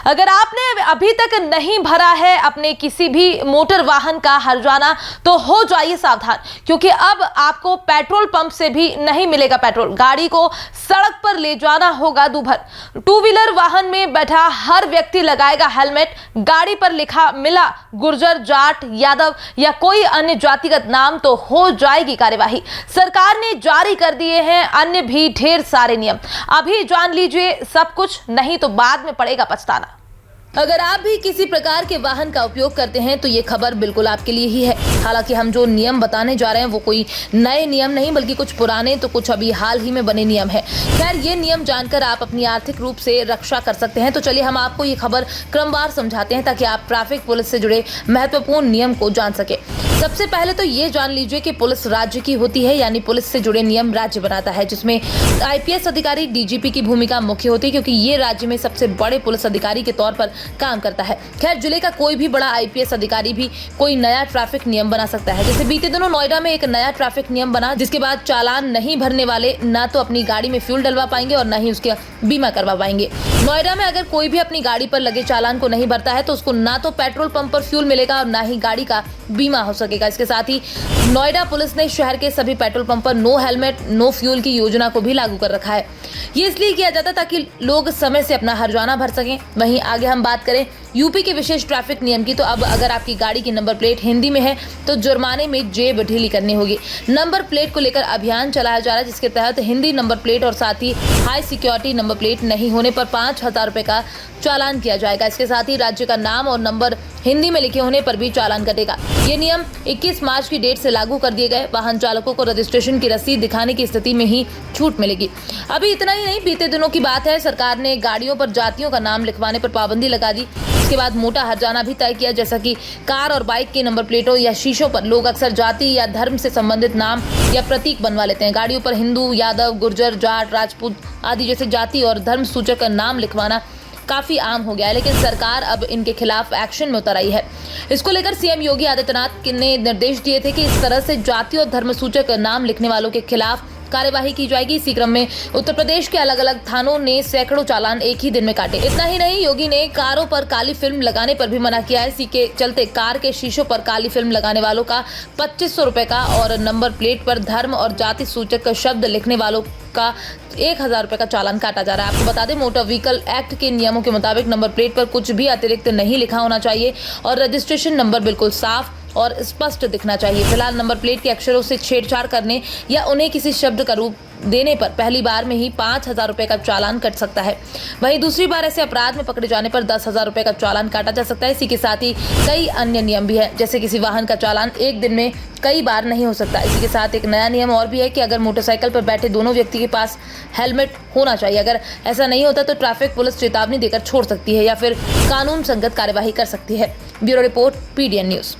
अगर आपने अभी तक नहीं भरा है अपने किसी भी मोटर वाहन का हर्जाना तो हो जाइए सावधान, क्योंकि अब आपको पेट्रोल पंप से भी नहीं मिलेगा पेट्रोल। गाड़ी को सड़क पर ले जाना होगा दूभर। टू व्हीलर वाहन में बैठा हर व्यक्ति लगाएगा हेलमेट। गाड़ी पर लिखा मिला गुर्जर, जाट, यादव या कोई अन्य जातिगत नाम तो हो जाएगी कार्यवाही। सरकार ने जारी कर दिए हैं अन्य भी ढेर सारे नियम। अभी जान लीजिए सब कुछ, नहीं तो बाद में पड़ेगा पछताना। अगर आप भी किसी प्रकार के वाहन का उपयोग करते हैं तो ये खबर बिल्कुल आपके लिए ही है। हालांकि हम जो नियम बताने जा रहे हैं वो कोई नए नियम नहीं, बल्कि कुछ पुराने तो कुछ अभी हाल ही में बने नियम है। खैर, ये नियम जानकर आप अपनी आर्थिक रूप से रक्षा कर सकते हैं। तो चलिए हम आपको ये खबर क्रमवार समझाते हैं ताकि आप ट्रैफिक पुलिस से जुड़े महत्वपूर्ण नियम को जान सके। सबसे पहले तो ये जान लीजिए कि पुलिस राज्य की होती है, यानी पुलिस से जुड़े नियम राज्य बनाता है, जिसमें IPS अधिकारी DGP की भूमिका मुख्य होती है, क्योंकि ये राज्य में सबसे बड़े पुलिस अधिकारी के तौर पर काम करता है। खैर, जिले का कोई भी बड़ा IPS अधिकारी भी कोई नया ट्रैफिक नियम बना सकता है। जैसे बीते दिनों नोएडा में एक नया ट्रैफिक नियम बना, जिसके बाद चालान नहीं भरने वाले ना तो अपनी गाड़ी में फ्यूल डलवा पाएंगे और ना ही उसका बीमा करवा पाएंगे। नोएडा में अगर कोई भी अपनी गाड़ी पर लगे चालान को नहीं भरता है तो उसको ना तो पेट्रोल पंप पर फ्यूल मिलेगा और ना ही गाड़ी का बीमा हो सकेगा। इसके साथ ही नोएडा पुलिस ने शहर के सभी पेट्रोल पंप पर नो हेलमेट नो फ्यूल की योजना को भी लागू कर रखा है। ये इसलिए किया जाता है ताकि लोग समय से अपना हर्जाना भर सकें। वहीं आगे हम बात करें यूपी के विशेष ट्रैफिक नियम की, तो अब अगर आपकी गाड़ी की नंबर प्लेट हिंदी में है तो जुर्माने में जेब ढीली करनी होगी। नंबर प्लेट को लेकर अभियान चलाया जा रहा है, जिसके तहत हिंदी नंबर प्लेट और साथ ही हाई सिक्योरिटी नंबर प्लेट नहीं होने पर 5,000 रुपए का चालान किया जाएगा। इसके साथ ही राज्य का नाम और नंबर हिंदी में लिखे होने पर भी चालान कटेगा। ये नियम 21 मार्च की डेट से लागू कर दिए गए। वाहन चालकों को रजिस्ट्रेशन की रसीद दिखाने की स्थिति में ही छूट मिलेगी। अभी इतना ही नहीं, बीते दिनों की बात है, सरकार ने गाड़ियों पर जातियों का नाम लिखवाने पर पाबंदी लगा दी। इसके बाद मोटा हर्जाना भी तय किया, जैसा कि कार और बाइक के नंबर प्लेटों या शीशों पर लोग अक्सर जाति या धर्म से संबंधित नाम या प्रतीक बनवा लेते हैं। गाड़ियों पर हिंदू, यादव, गुर्जर, जाट, राजपूत आदि जैसे जाति और धर्म सूचक नाम लिखवाना काफी आम हो गया है, लेकिन सरकार अब इनके खिलाफ एक्शन में उतर आई है। इसको लेकर CM योगी आदित्यनाथ ने निर्देश दिए थे कि इस तरह से जाति और धर्म सूचक नाम लिखने वालों के खिलाफ कार्यवाही की जाएगी। इसी क्रम में उत्तर प्रदेश के अलग अलग थानों ने सैकड़ों चालान एक ही दिन में काटे। इतना ही नहीं, योगी ने कारों पर काली फिल्म लगाने पर भी मना किया है। इसी के चलते कार के शीशों पर काली फिल्म लगाने वालों का 2500 रुपए का और नंबर प्लेट पर धर्म और जाति सूचक शब्द लिखने वालों का 1000 रुपए का चालान काटा जा रहा है। आपको बता दें, मोटर व्हीकल एक्ट के नियमों के मुताबिक नंबर प्लेट पर कुछ भी अतिरिक्त नहीं लिखा होना चाहिए और रजिस्ट्रेशन नंबर बिल्कुल साफ और स्पष्ट दिखना चाहिए। फिलहाल नंबर प्लेट के अक्षरों से छेड़छाड़ करने या उन्हें किसी शब्द का रूप देने पर पहली बार में ही 5,000 रुपए का चालान कट सकता है। वहीं दूसरी बार ऐसे अपराध में पकड़े जाने पर 10,000 रुपए का चालान काटा जा सकता है। इसी के साथ ही कई अन्य नियम भी हैं, जैसे किसी वाहन का चालान एक दिन में कई बार नहीं हो सकता। इसी के साथ एक नया नियम और भी है कि अगर मोटरसाइकिल पर बैठे दोनों व्यक्ति के पास हेलमेट होना चाहिए। अगर ऐसा नहीं होता तो ट्रैफिक पुलिस चेतावनी देकर छोड़ सकती है या फिर कानून संगत कार्यवाही कर सकती है। Bureau report, PDN news.